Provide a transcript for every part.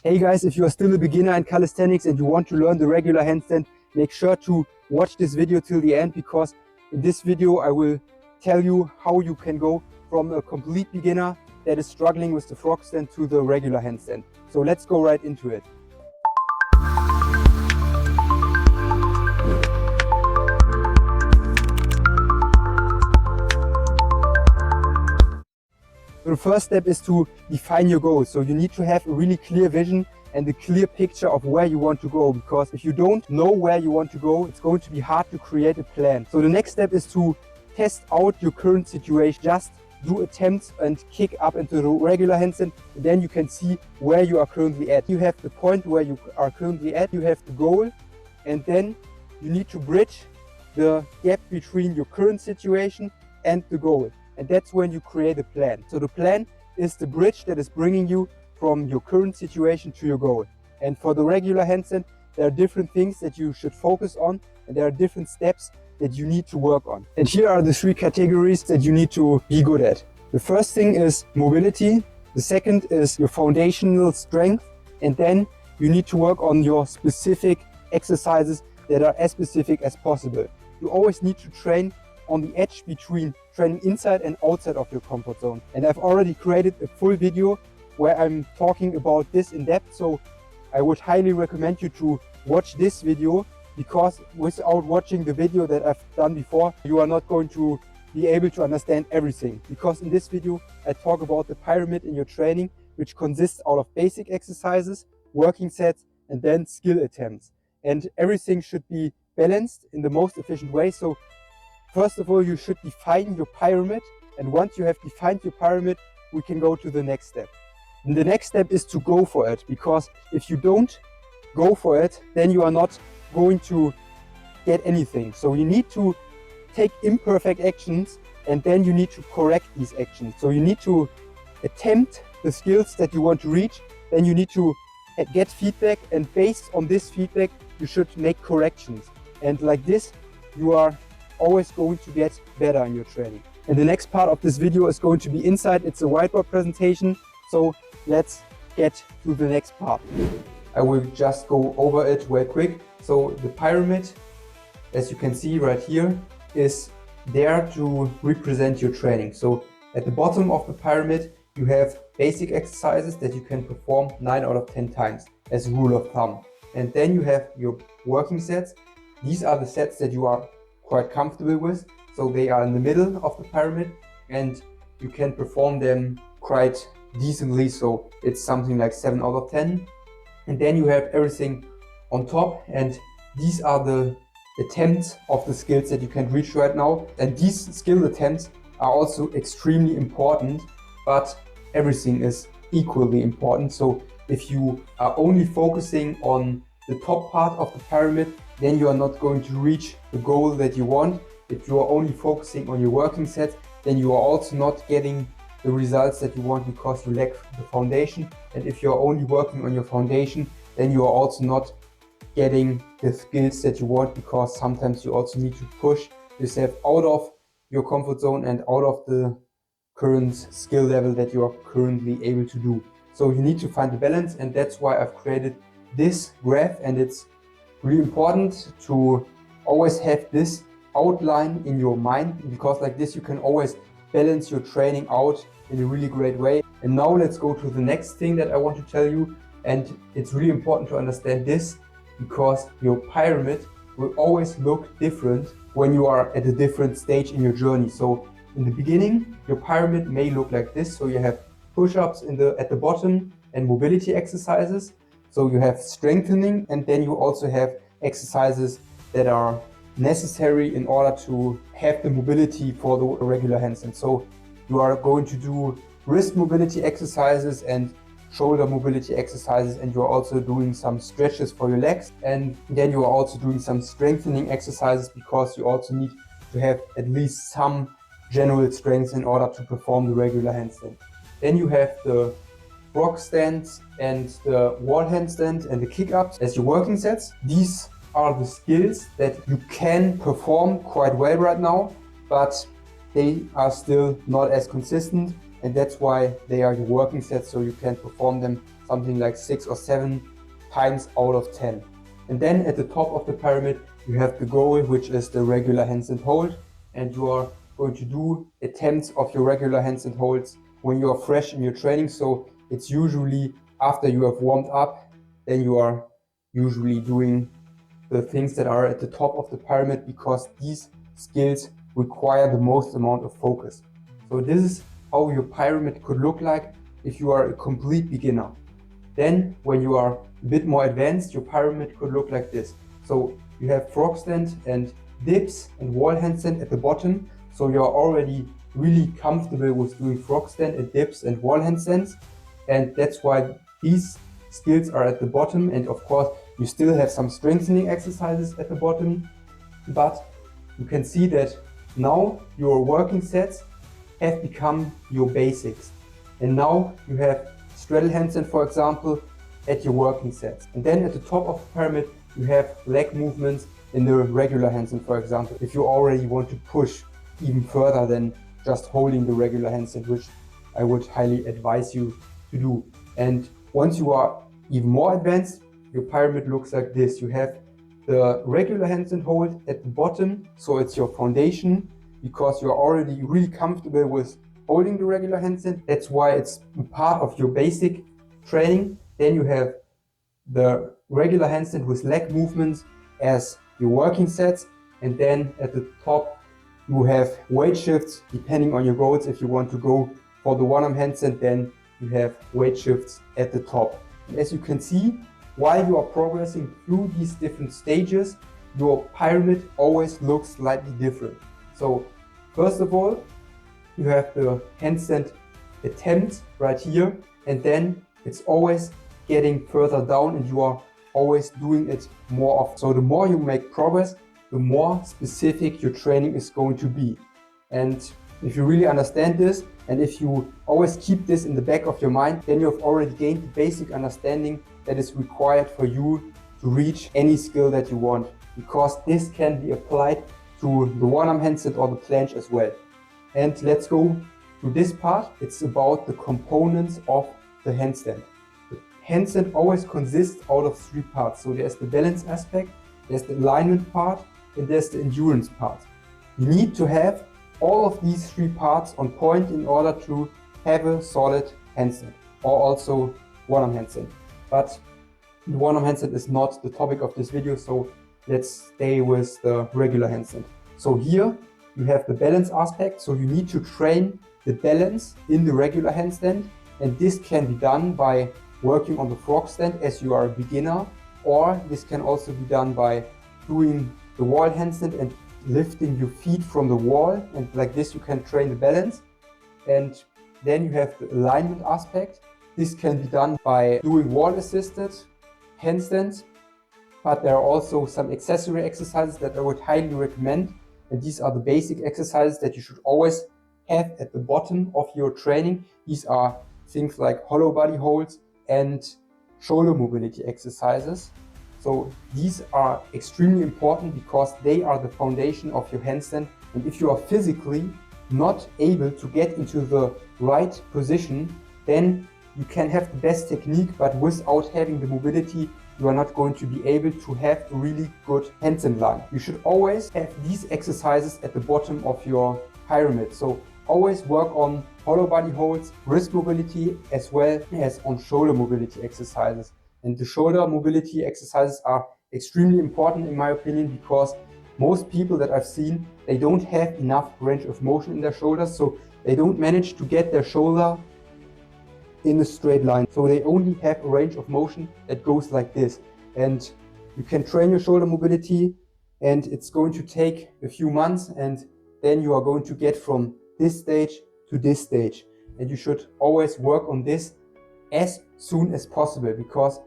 Hey guys, if you are still a beginner in calisthenics and you want to learn the regular handstand, make sure to watch this video till the end, because in this video I will tell you how you can go from a complete beginner that is struggling with the frog stand to the regular handstand. So let's go right into it. So the first step is to define your goal. So you need to have a really clear vision and a clear picture of where you want to go, because if you don't know where you want to go, it's going to be hard to create a plan. So the next step is to test out your current situation. Just do attempts and kick up into the regular handstand, and then you can see where you are currently at. You have the point where you are currently at, you have the goal, and then you need to bridge the gap between your current situation and the goal. And that's when you create a plan. So the plan is the bridge that is bringing you from your current situation to your goal. And for the regular handstand, there are different things that you should focus on, and there are different steps that you need to work on. And here are the 3 categories that you need to be good at. The first thing is mobility. The second is your foundational strength. And then you need to work on your specific exercises that are as specific as possible. You always need to train on the edge between training inside and outside of your comfort zone. And I've already created a full video where I'm talking about this in depth, so I would highly recommend you to watch this video, because without watching the video that I've done before, you are not going to be able to understand everything. Because in this video I talk about the pyramid in your training, which consists out of basic exercises, working sets, and then skill attempts. And everything should be balanced in the most efficient way. So first of all, you should define your pyramid, and once you have defined your pyramid, we can go to the next step. And the next step is to go for it, because if you don't go for it, then you are not going to get anything. So you need to take imperfect actions, and then you need to correct these actions. So you need to attempt the skills that you want to reach, then you need to get feedback, and based on this feedback, you should make corrections. And like this, you are always going to get better in your training. And the next part of this video is going to be inside. It's a whiteboard presentation, so let's get to the next part. I will just go over it real quick. So the pyramid, as you can see right here, is there to represent your training. So at the bottom of the pyramid, you have basic exercises that you can perform 9 out of 10 times as a rule of thumb. And then you have your working sets. These are the sets that you are quite comfortable with, so they are in the middle of the pyramid and you can perform them quite decently, so it's something like 7 out of 10. And then you have everything on top, and these are the attempts of the skills that you can reach right now. And these skill attempts are also extremely important, but everything is equally important. So if you are only focusing on the top part of the pyramid, then you are not going to reach the goal that you want. If you are only focusing on your working sets, then you are also not getting the results that you want, because you lack the foundation. And if you are only working on your foundation, then you are also not getting the skills that you want, because sometimes you also need to push yourself out of your comfort zone and out of the current skill level that you are currently able to do. So you need to find the balance, and that's why I've created this graph. And it's really important to always have this outline in your mind, because like this you can always balance your training out in a really great way. And now let's go to the next thing that I want to tell you. And it's really important to understand this, because your pyramid will always look different when you are at a different stage in your journey. So in the beginning, your pyramid may look like this. So you have push-ups at the bottom and mobility exercises. So you have strengthening, and then you also have exercises that are necessary in order to have the mobility for the regular handstand. So you are going to do wrist mobility exercises and shoulder mobility exercises, and you're also doing some stretches for your legs. And then you are also doing some strengthening exercises, because you also need to have at least some general strength in order to perform the regular handstand. Then you have the frog stands and the wall handstand and the kick-ups as your working sets. These are the skills that you can perform quite well right now, but they are still not as consistent, and that's why they are your working sets, so you can perform them something like 6 or 7 times out of 10. And then at the top of the pyramid, you have the goal, which is the regular handstand hold. And you are going to do attempts of your regular handstand holds when you are fresh in your training. So it's usually after you have warmed up, then you are usually doing the things that are at the top of the pyramid, because these skills require the most amount of focus. So this is how your pyramid could look like if you are a complete beginner. Then when you are a bit more advanced, your pyramid could look like this. So you have frog stand and dips and wall handstand at the bottom. So you're already really comfortable with doing frog stand and dips and wall handstands. And that's why these skills are at the bottom. And of course, you still have some strengthening exercises at the bottom. But you can see that now your working sets have become your basics. And now you have straddle handstand, for example, at your working sets. And then at the top of the pyramid, you have leg movements in the regular handstand, for example, if you already want to push even further than just holding the regular handstand, which I would highly advise you to do. And once you are even more advanced, your pyramid looks like this. You have the regular handstand hold at the bottom, so it's your foundation, because you're already really comfortable with holding the regular handstand. That's why it's part of your basic training. Then you have the regular handstand with leg movements as your working sets. And then at the top, you have weight shifts, depending on your goals. If you want to go for the one-arm handstand, then you have weight shifts at the top. And as you can see, while you are progressing through these different stages, your pyramid always looks slightly different. So first of all, you have the handstand attempt right here, and then it's always getting further down and you are always doing it more often. So the more you make progress, the more specific your training is going to be. And if you really understand this, and if you always keep this in the back of your mind, then you have already gained the basic understanding that is required for you to reach any skill that you want, because this can be applied to the one-arm handstand or the planche as well. And let's go to this part. It's about the components of the handstand. The handstand always consists out of 3 parts. So there's the balance aspect, there's the alignment part, and there's the endurance part. You need to have all of these 3 parts on point in order to have a solid handstand, or also one-arm handstand. But the one-arm handstand is not the topic of this video, so let's stay with the regular handstand. So here you have the balance aspect, so you need to train the balance in the regular handstand, and this can be done by working on the frog stand as you are a beginner, or this can also be done by doing the wall handstand and lifting your feet from the wall, and like this you can train the balance. And then you have the alignment aspect. This can be done by doing wall assisted handstands, but there are also some accessory exercises that I would highly recommend. And these are the basic exercises that you should always have at the bottom of your training. These are things like hollow body holds and shoulder mobility exercises. So these are extremely important because they are the foundation of your handstand. And if you are physically not able to get into the right position, then you can have the best technique, but without having the mobility, you are not going to be able to have a really good handstand line. You should always have these exercises at the bottom of your pyramid. So always work on hollow body holds, wrist mobility, as well as on shoulder mobility exercises. And the shoulder mobility exercises are extremely important in my opinion, because most people that I've seen, they don't have enough range of motion in their shoulders, so they don't manage to get their shoulder in a straight line. So they only have a range of motion that goes like this. And you can train your shoulder mobility, and it's going to take a few months, and then you are going to get from this stage to this stage. And you should always work on this as soon as possible, because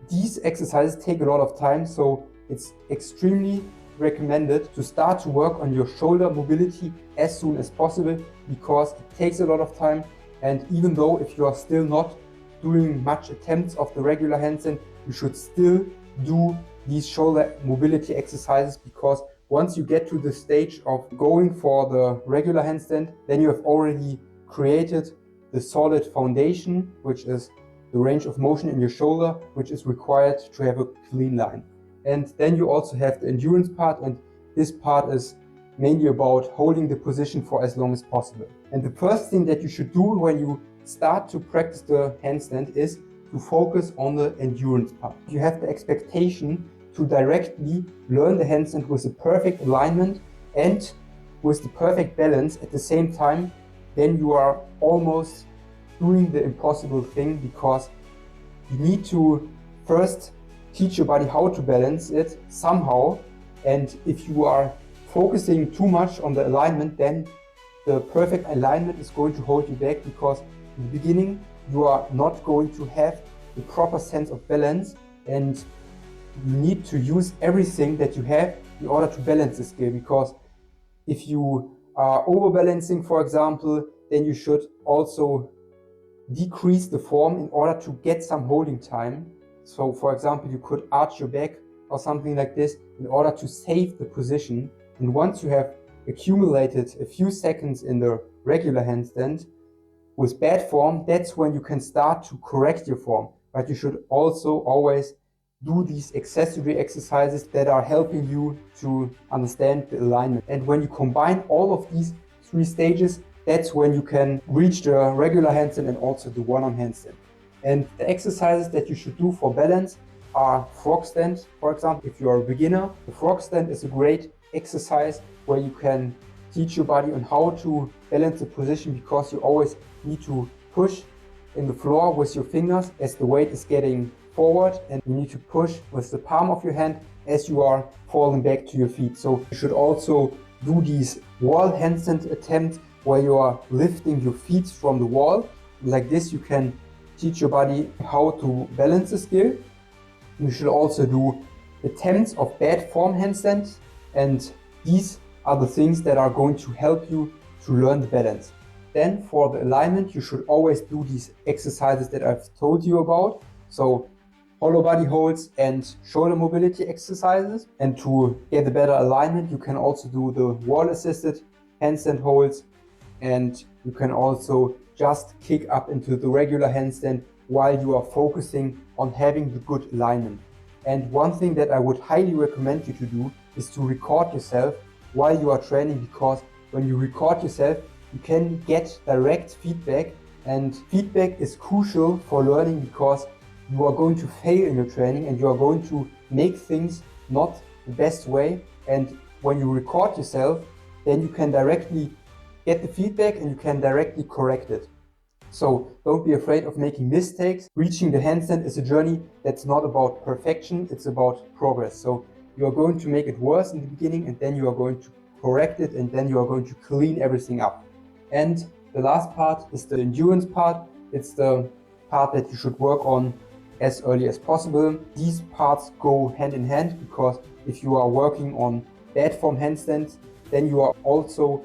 these exercises take a lot of time. So it's extremely recommended to start to work on your shoulder mobility as soon as possible, because it takes a lot of time. And even though if you are still not doing much attempts of the regular handstand, you should still do these shoulder mobility exercises, because once you get to the stage of going for the regular handstand, then you have already created the solid foundation, which is the range of motion in your shoulder, which is required to have a clean line. And then you also have the endurance part, and this part is mainly about holding the position for as long as possible. And the first thing that you should do when you start to practice the handstand is to focus on the endurance part. You have the expectation to directly learn the handstand with the perfect alignment and with the perfect balance at the same time. Then you are almost doing the impossible thing, because you need to first teach your body how to balance it somehow. And if you are focusing too much on the alignment, then the perfect alignment is going to hold you back, because in the beginning you are not going to have the proper sense of balance, and you need to use everything that you have in order to balance the skill. Because if you are overbalancing, for example, then you should also decrease the form in order to get some holding time. So for example, you could arch your back or something like this in order to save the position. And once you have accumulated a few seconds in the regular handstand with bad form, that's when you can start to correct your form. But you should also always do these accessory exercises that are helping you to understand the alignment. And when you combine all of these 3 stages, that's when you can reach the regular handstand and also the one-arm handstand. And the exercises that you should do for balance are frog stand. For example, if you are a beginner, the frog stand is a great exercise where you can teach your body on how to balance the position, because you always need to push in the floor with your fingers as the weight is getting forward, and you need to push with the palm of your hand as you are falling back to your feet. So you should also do these wall handstand attempts where you are lifting your feet from the wall. Like this, you can teach your body how to balance the skill. You should also do attempts of bad form handstands, and these are the things that are going to help you to learn the balance. Then for the alignment, you should always do these exercises that I've told you about. So hollow body holds and shoulder mobility exercises. And to get a better alignment, you can also do the wall assisted handstand holds, and you can also just kick up into the regular handstand while you are focusing on having the good alignment. And one thing that I would highly recommend you to do is to record yourself while you are training, because when you record yourself, you can get direct feedback, and feedback is crucial for learning, because you are going to fail in your training and you are going to make things not the best way. And when you record yourself, then you can directly get the feedback and you can directly correct it. So don't be afraid of making mistakes. Reaching the handstand is a journey that's not about perfection, it's about progress. So you are going to make it worse in the beginning, and then you are going to correct it, and then you are going to clean everything up. And the last part is the endurance part. It's the part that you should work on as early as possible. These parts go hand in hand, because if you are working on bad form handstands, then you are also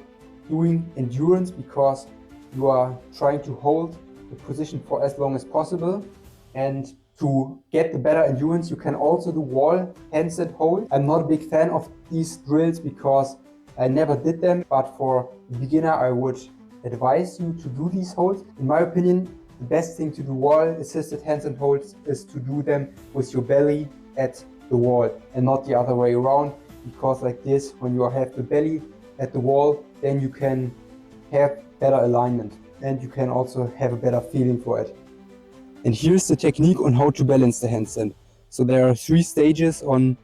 doing endurance, because you are trying to hold the position for as long as possible. And to get the better endurance, you can also do wall handstand hold. I'm not a big fan of these drills because I never did them, but for a beginner I would advise you to do these holds. In my opinion, the best thing to do wall assisted handstand holds is to do them with your belly at the wall and not the other way around, because like this, when you have the belly at the wall, then you can have better alignment and you can also have a better feeling for it. And here's the technique on how to balance the handstand. So there are 3 stages on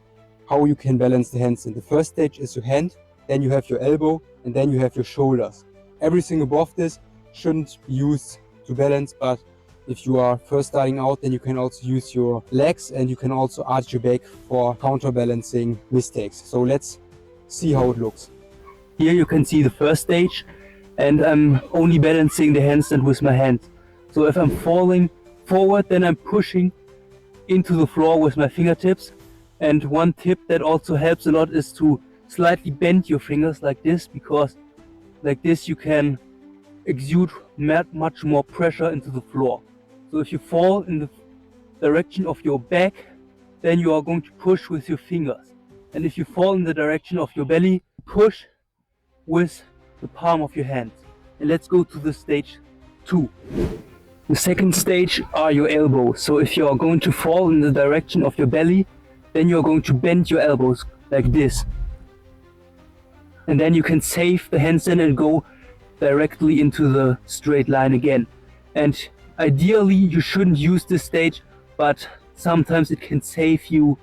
how you can balance the handstand. The first stage is your hand, then you have your elbow, and then you have your shoulders. Everything above this shouldn't be used to balance, but if you are first starting out, then you can also use your legs and you can also arch your back for counterbalancing mistakes. So let's see how it looks. Here you can see the first stage, and I'm only balancing the handstand with my hand. So if I'm falling forward, then I'm pushing into the floor with my fingertips. And one tip that also helps a lot is to slightly bend your fingers like this, because like this you can exude much more pressure into the floor. So if you fall in the direction of your back, then you are going to push with your fingers. And if you fall in the direction of your belly, push with the palm of your hand. And let's go to the stage 2. The second stage are your elbows. So if you are going to fall in the direction of your belly, then you're going to bend your elbows like this. And then you can save the handstand and go directly into the straight line again. And ideally you shouldn't use this stage, but sometimes it can save you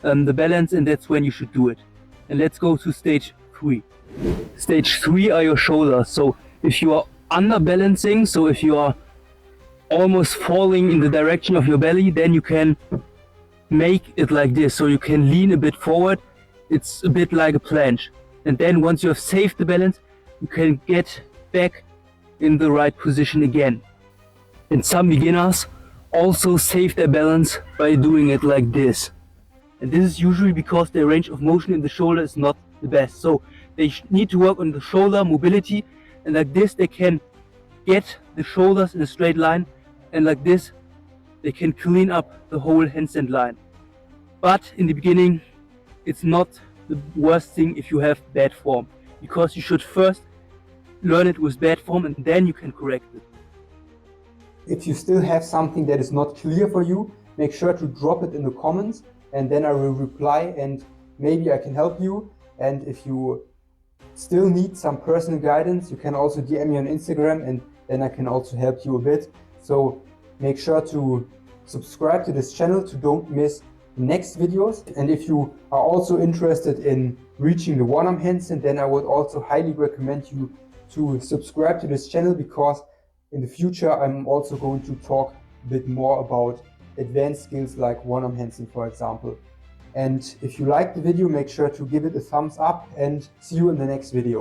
the balance, and that's when you should do it. And let's go to stage 3. Stage 3 are your shoulders. So if you are under balancing, so if you are almost falling in the direction of your belly, then you can make it like this. So you can lean a bit forward. It's a bit like a planche. And then once you have saved the balance, you can get back in the right position again. And some beginners also save their balance by doing it like this. And this is usually because their range of motion in the shoulder is not the best. So they need to work on the shoulder mobility, and like this they can get the shoulders in a straight line, and like this they can clean up the whole handstand line. But in the beginning it's not the worst thing if you have bad form, because you should first learn it with bad form and then you can correct it. If you still have something that is not clear for you, make sure to drop it in the comments, and then I will reply and maybe I can help you. And if you still need some personal guidance, you can also DM me on Instagram, and then I can also help you a bit. So make sure to subscribe to this channel to don't miss the next videos. And if you are also interested in reaching the one-arm handstand, then I would also highly recommend you to subscribe to this channel, because in the future I'm also going to talk a bit more about advanced skills like one-arm handstand, for example. And if you liked the video, make sure to give it a thumbs up, and see you in the next video.